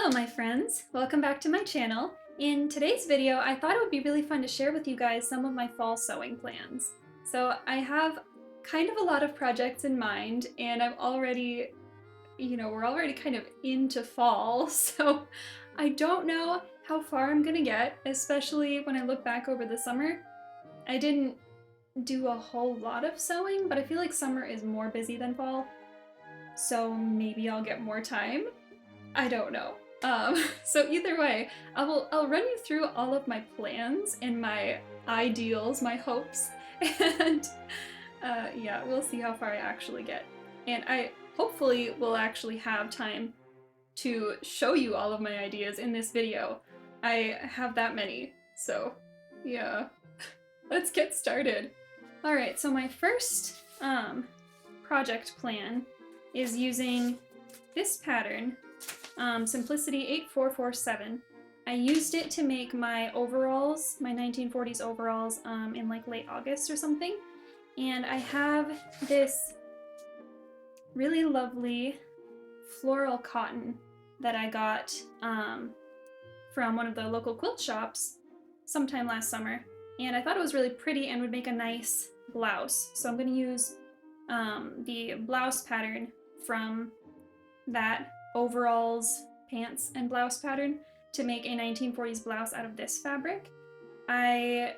Hello my friends, welcome back to my channel. In today's video, I thought it would be really fun to share with you guys some of my fall sewing plans. So I have kind of a lot of projects in mind and I'm already, we're already kind of into fall, so I don't know how far I'm gonna get, especially when I look back over the summer. I didn't do a whole lot of sewing, but I feel like summer is more busy than fall, so maybe I'll get more time. I don't know. So either way, I'll run you through all of my plans and my ideals, my hopes, and yeah, we'll see how far I actually get. And I hopefully will actually have time to show you all of my ideas in this video. I have that many, so yeah. Let's get started. Alright, so my first project plan is using this pattern, Simplicity 8447. I used it to make my overalls, my 1940s overalls, in like late August or something. And I have this really lovely floral cotton that I got from one of the local quilt shops sometime last summer. And I thought it was really pretty and would make a nice blouse. So I'm going to use the blouse pattern from that overalls, pants, and blouse pattern to make a 1940s blouse out of this fabric. I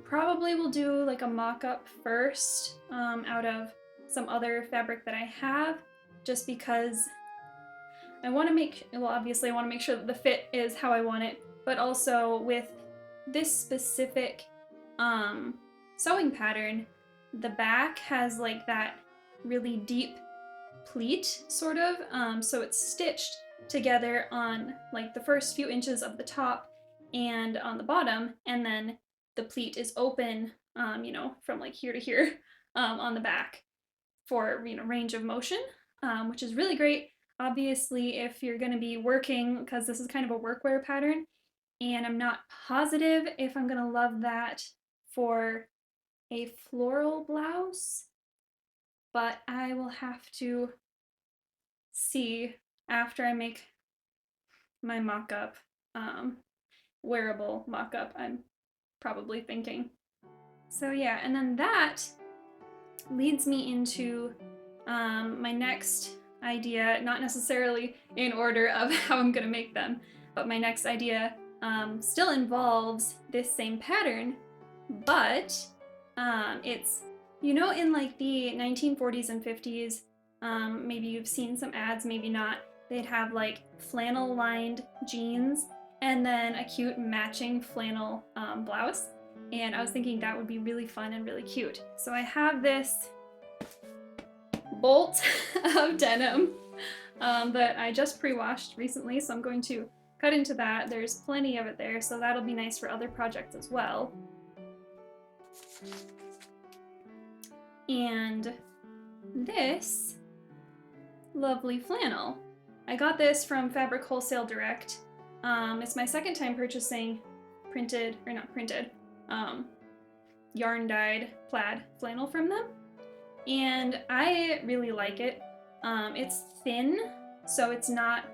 probably will do like a mock-up first out of some other fabric that I have, just because I want to make, well, obviously I want to make sure that the fit is how I want it, but also with this specific sewing pattern, the back has like that really deep pleat, sort of, so it's stitched together on like the first few inches of the top and on the bottom, and then the pleat is open, from like here to here on the back for, range of motion, which is really great, obviously, if you're going to be working, because this is kind of a workwear pattern, and I'm not positive if I'm going to love that for a floral blouse, but I will have to see after I make my mock-up, wearable mock-up, I'm probably thinking. So yeah, and then that leads me into my next idea, not necessarily in order of how I'm gonna make them, but my next idea still involves this same pattern, but it's, in like the 1940s and 50s, maybe you've seen some ads, maybe not, they'd have like flannel lined jeans and then a cute matching flannel blouse, and I was thinking that would be really fun and really cute. So I have this bolt of denim that I just pre-washed recently, so I'm going to cut into that. There's plenty of it there, so that'll be nice for other projects as well. And this lovely flannel, I got this from Fabric Wholesale Direct. It's my second time purchasing yarn dyed plaid flannel from them, and I really like it. It's thin, so it's not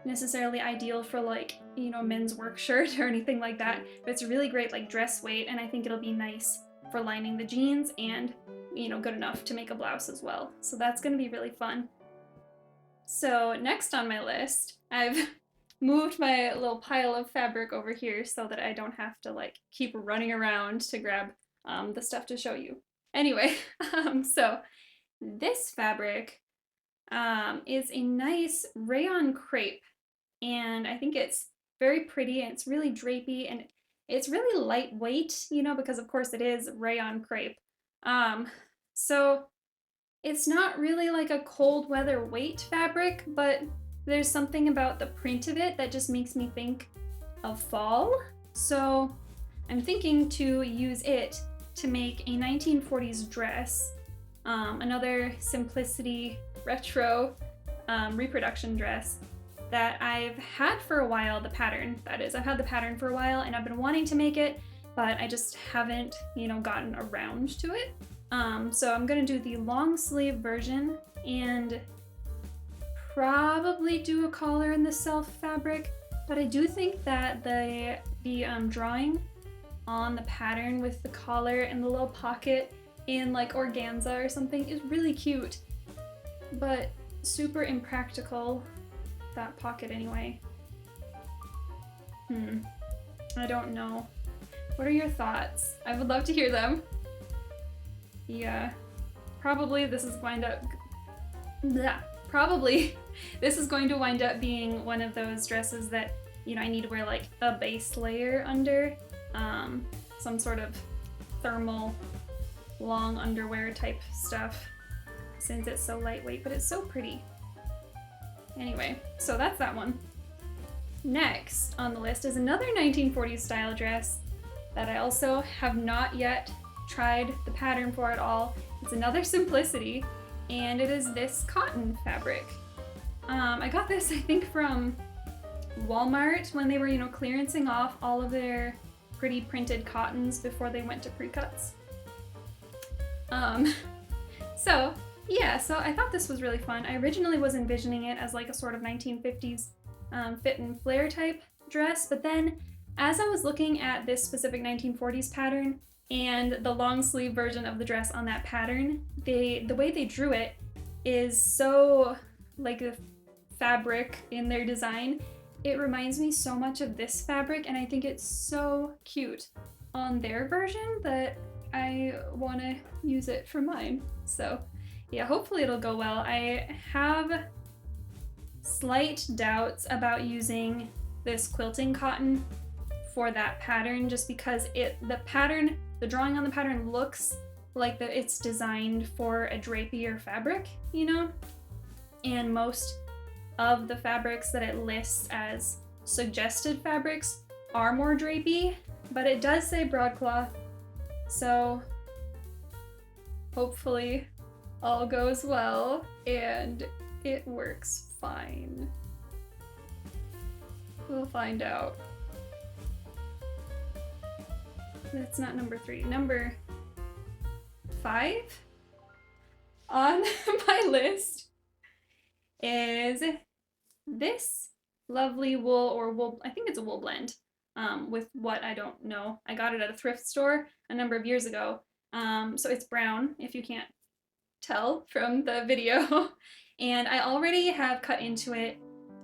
necessarily ideal for like, men's work shirt or anything like that, but it's a really great like dress weight, and I think it'll be nice for lining the jeans and, good enough to make a blouse as well. So that's gonna be really fun. So next on my list, I've moved my little pile of fabric over here so that I don't have to like keep running around to grab the stuff to show you. Anyway, so this fabric is a nice rayon crepe, and I think it's very pretty and it's really drapey and it's really lightweight, because of course it is rayon crepe. So it's not really like a cold weather weight fabric, but there's something about the print of it that just makes me think of fall. So I'm thinking to use it to make a 1940s dress, another Simplicity retro reproduction dress that I've had for a while, the pattern, that is. I've had the pattern for a while and I've been wanting to make it, but I just haven't, gotten around to it. So I'm gonna do the long sleeve version, and probably do a collar in the self fabric, but I do think that the drawing on the pattern with the collar and the little pocket in like organza or something is really cute, but super impractical, that pocket anyway. I don't know. What are your thoughts? I would love to hear them. Yeah, probably this is going to wind up being one of those dresses that, you know, I need to wear like a base layer under, some sort of thermal long underwear type stuff, since it's so lightweight, but it's so pretty. Anyway, so that's that one. Next on the list is another 1940s style dress that I also have not yet tried the pattern for at all. It's another Simplicity, and it is this cotton fabric. I got this, I think, from Walmart when they were, you know, clearancing off all of their pretty printed cottons before they went to pre-cuts. So I thought this was really fun. I originally was envisioning it as like a sort of 1950s fit and flare type dress, but then as I was looking at this specific 1940s pattern and the long sleeve version of the dress on that pattern, the way they drew it is so like the fabric in their design. It reminds me so much of this fabric, and I think it's so cute on their version that I want to use it for mine. So yeah, hopefully it'll go well. I have slight doubts about using this quilting cotton for that pattern, just because the drawing on the pattern looks like it's designed for a drapier fabric, you know? And most of the fabrics that it lists as suggested fabrics are more drapey, but it does say broadcloth, so hopefully all goes well and it works fine. We'll find out. That's not number 3. Number 5 on my list is this lovely wool, I think it's a wool blend, with what I don't know. I got it at a thrift store a number of years ago. So it's brown, if you can't tell from the video. And I already have cut into it,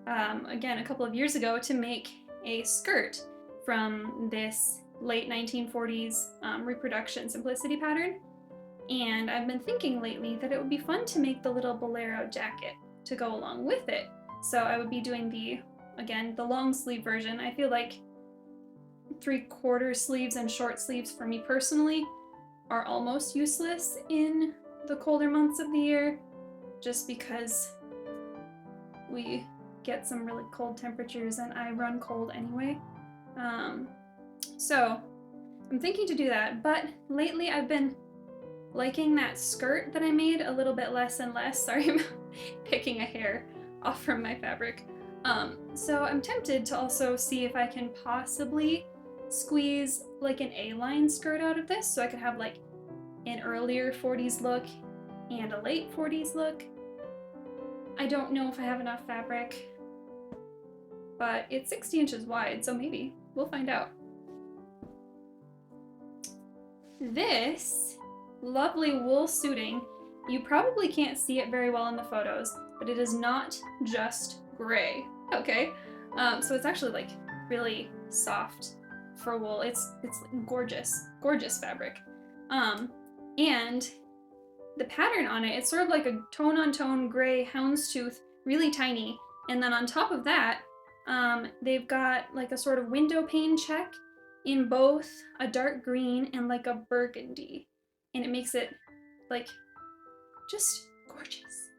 again, a couple of years ago to make a skirt from this late 1940s reproduction Simplicity pattern. And I've been thinking lately that it would be fun to make the little bolero jacket to go along with it. So I would be doing the long sleeve version. I feel like 3/4 sleeves and short sleeves for me personally are almost useless in the colder months of the year, just because we get some really cold temperatures and I run cold anyway. So I'm thinking to do that, but lately I've been liking that skirt that I made a little bit less and less. Sorry, I'm picking a hair off from my fabric. So I'm tempted to also see if I can possibly squeeze like an A-line skirt out of this, so I could have like an earlier 40s look and a late 40s look. I don't know if I have enough fabric, but it's 60 inches wide, so maybe. We'll find out. This lovely wool suiting, you probably can't see it very well in the photos, but it is not just gray, okay? So it's actually like really soft for wool. It's gorgeous, gorgeous fabric. And the pattern on it, it's sort of like a tone-on-tone gray houndstooth, really tiny. And then on top of that, they've got like a sort of window pane check in both a dark green and like a burgundy. And it makes it like just gorgeous.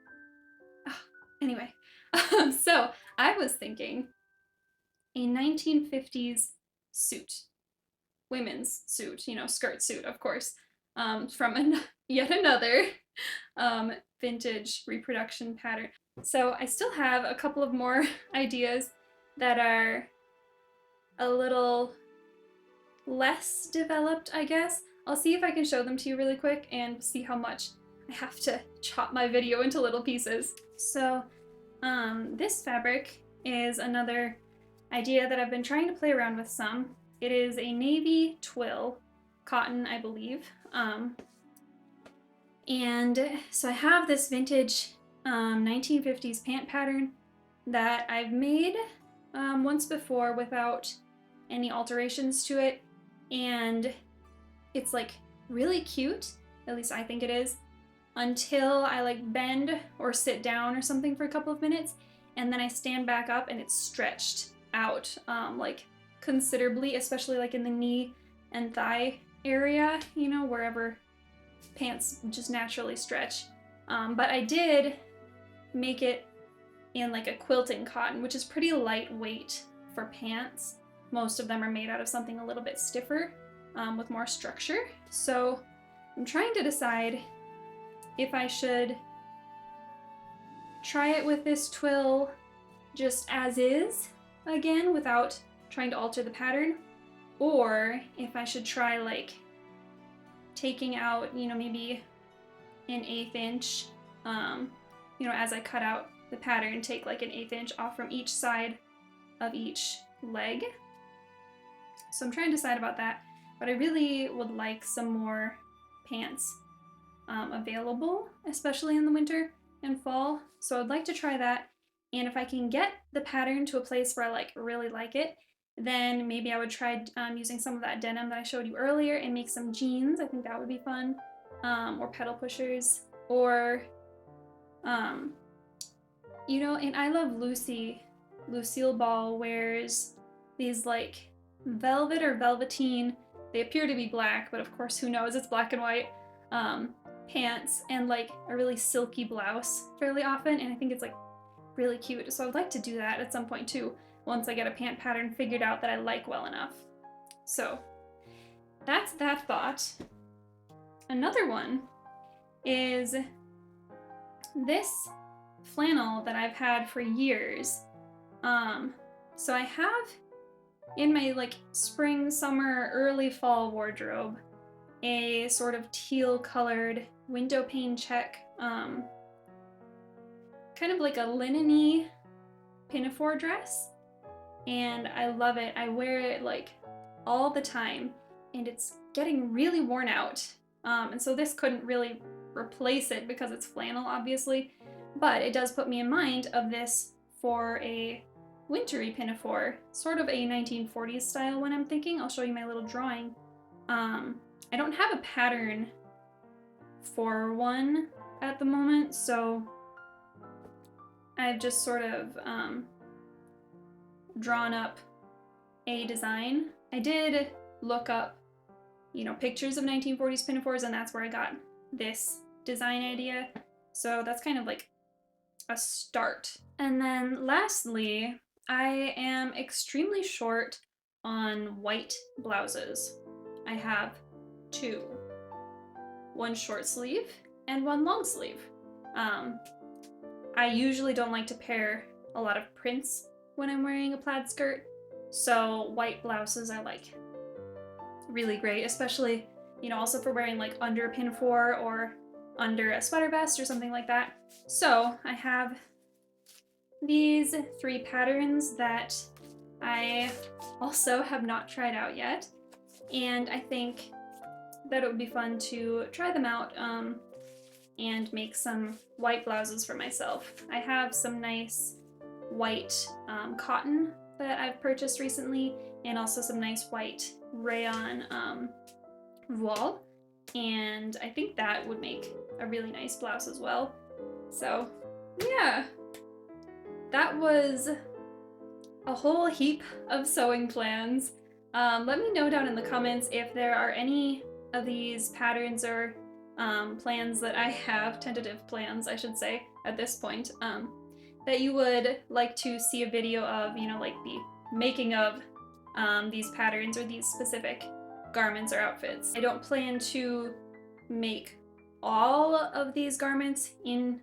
Oh, anyway, so I was thinking a 1950s suit, women's suit, you know, skirt suit, of course, from yet another vintage reproduction pattern. So I still have a couple of more ideas that are a little less developed, I guess. I'll see if I can show them to you really quick and see how much I have to chop my video into little pieces. So This fabric is another idea that I've been trying to play around with some. It is a navy twill cotton, I believe. And so I have this vintage 1950s pant pattern that I've made once before without any alterations to it, and it's like really cute, at least I think it is, until I like bend or sit down or something for a couple of minutes, and then I stand back up and it's stretched out like considerably, especially like in the knee and thigh area, you know, wherever pants just naturally stretch. But I did make it in like a quilting cotton, which is pretty lightweight for pants. Most of them are made out of something a little bit stiffer with more structure. So I'm trying to decide if I should try it with this twill just as is again without trying to alter the pattern, or if I should try like taking out, you know, maybe an 1/8 inch, you know, as I cut out the pattern, take like an 1/8 inch off from each side of each leg. So I'm trying to decide about that, but I really would like some more pants available, especially in the winter and fall. So I'd like to try that, and if I can get the pattern to a place where I like really like it, then maybe I would try using some of that denim that I showed you earlier and make some jeans. I think that would be fun, or pedal pushers, or you know, and I love Lucille Ball wears these like velvet or velveteen, they appear to be black, but of course who knows, it's black and white, pants and like a really silky blouse fairly often, and I think it's like really cute. So I'd like to do that at some point too, once I get a pant pattern figured out that I like well enough. So that's that thought. Another one is this flannel that I've had for years. So I have in my like spring, summer, early fall wardrobe a sort of teal colored window pane check, kind of like a linen-y pinafore dress, and I love it. I wear it like all the time, and it's getting really worn out, and so this couldn't really replace it because it's flannel, obviously, but it does put me in mind of this for a wintry pinafore, sort of a 1940s style one I'm thinking. I'll show you my little drawing. I don't have a pattern for one at the moment, so I've just sort of drawn up a design. I did look up, you know, pictures of 1940s pinafores, and that's where I got this design idea. So that's kind of like a start. And then lastly, I am extremely short on white blouses. I have two. One short sleeve and one long sleeve. I usually don't like to pair a lot of prints when I'm wearing a plaid skirt, so white blouses I like really great, especially, you know, also for wearing like under a pinafore or under a sweater vest or something like that. So I have these 3 patterns that I also have not tried out yet, and I think that it would be fun to try them out and make some white blouses for myself. I have some nice white cotton that I've purchased recently, and also some nice white rayon voile, and I think that would make a really nice blouse as well. So yeah, that was a whole heap of sewing plans. Let me know down in the comments if there are any of these patterns or plans that I have, tentative plans I should say at this point, that you would like to see a video of, you know, like the making of these patterns or these specific garments or outfits. I don't plan to make all of these garments into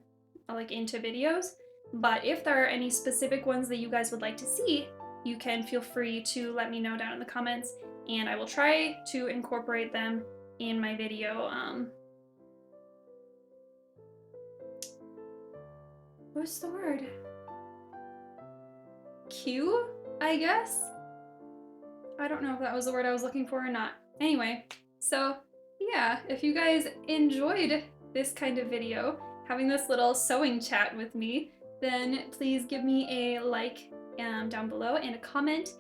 videos, but if there are any specific ones that you guys would like to see, you can feel free to let me know down in the comments, and I will try to incorporate them in my video. What's the word? queue, I guess. I don't know if that was the word I was looking for or not. Anyway, so yeah, if you guys enjoyed this kind of video, having this little sewing chat with me, then please give me a like down below and a comment,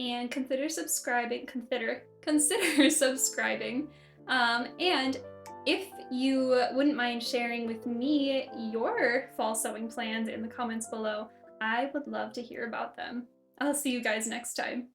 and consider subscribing. Consider subscribing. And if you wouldn't mind sharing with me your fall sewing plans in the comments below, I would love to hear about them. I'll see you guys next time.